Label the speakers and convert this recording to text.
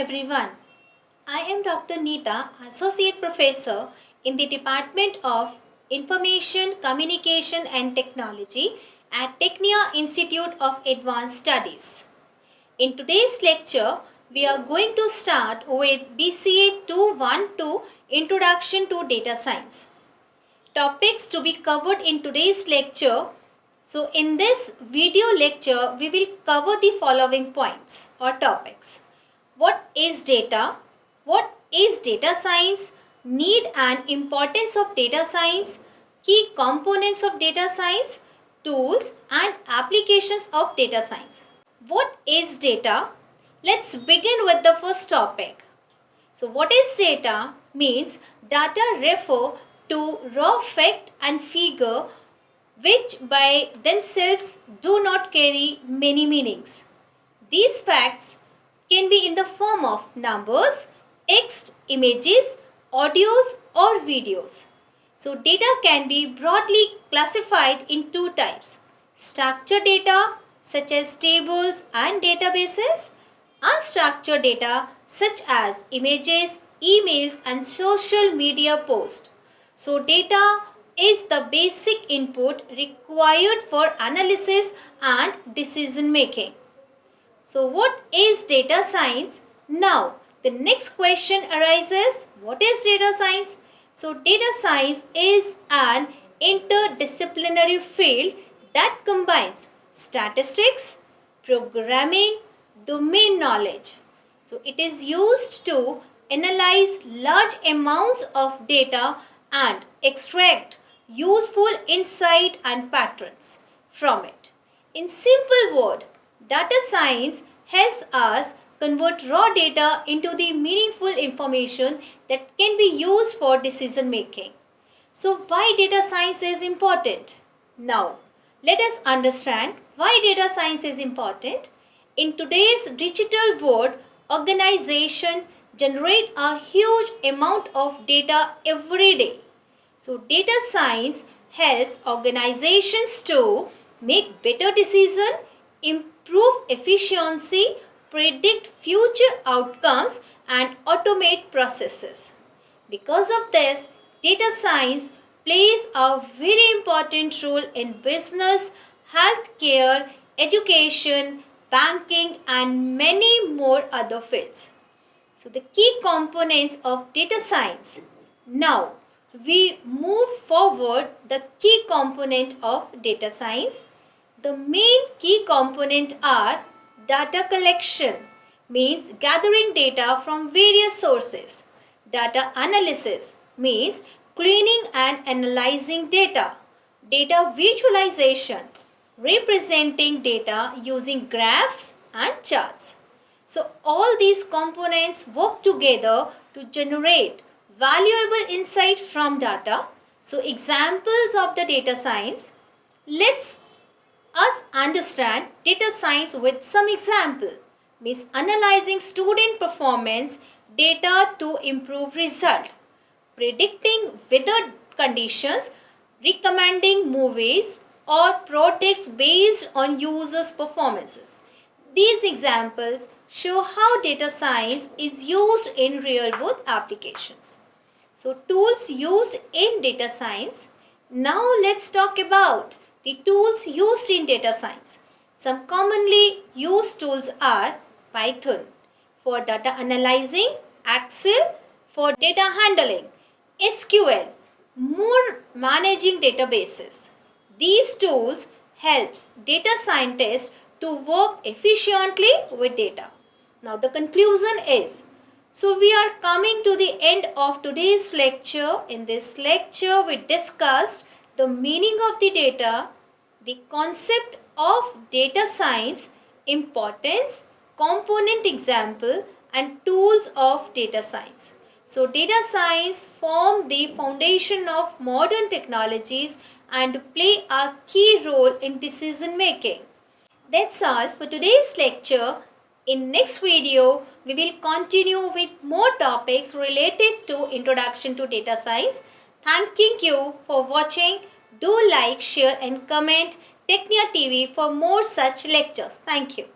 Speaker 1: everyone. I am Dr. Neeta, Associate Professor in the Department of Information, Communication and Technology at Tecnia Institute of Advanced Studies. In today's lecture, we are going to start with BCA 212 Introduction to Data Science. Topics to be covered in today's lecture. So in this video lecture, we will cover the following points or topics. What is data? What is data science? Need and importance of data science, key components of data science, tools and applications of data science. What is data? Let's begin with the first topic. So what is data? Means data refer to raw fact and figure which by themselves do not carry many meanings. These facts can be in the form of numbers, text, images, audios or videos. So data can be broadly classified in two types: structured data such as tables and databases, unstructured data such as images, emails and social media posts. So data is the basic input required for analysis and decision making. So what is data science? Now the next question arises, what is data science? So data science is an interdisciplinary field that combines statistics, programming, domain knowledge. So it is used to analyze large amounts of data and extract useful insight and patterns from it. In simple word, data science helps us convert raw data into the meaningful information that can be used for decision making. So why data science is important? Now, let us understand why data science is important. In today's digital world, organizations generate a huge amount of data every day. So data science helps organizations to make better decisions, improve efficiency, predict future outcomes and automate processes. Because of this, data science plays a very important role in business, healthcare, education, banking and many more other fields. So the key components of data science. Now we move forward the key component of data science. The main key component are data collection, means gathering data from various sources. Data analysis means cleaning and analyzing data. Data visualization, representing data using graphs and charts. So all these components work together to generate valuable insight from data. So examples of the data science. Let's us understand data science with some example. Means analyzing student performance data to improve result, predicting weather conditions, recommending movies or products based on users' performances. These examples show how data science is used in real-world applications. So tools used in data science. Now let's talk about the tools used in data science. Some commonly used tools are Python for data analyzing, Excel for data handling, SQL more managing databases. These tools helps data scientists to work efficiently with data. Now the conclusion is, so we are coming to the end of today's lecture. In this lecture we discussed the meaning of the data, the concept of data science, importance, component example and tools of data science. So data science form the foundation of modern technologies and play a key role in decision making. That's all for today's lecture. In next video, we will continue with more topics related to Introduction to Data Science. Thanking you for watching. Do like, share and comment Tecnia TV for more such lectures. Thank you.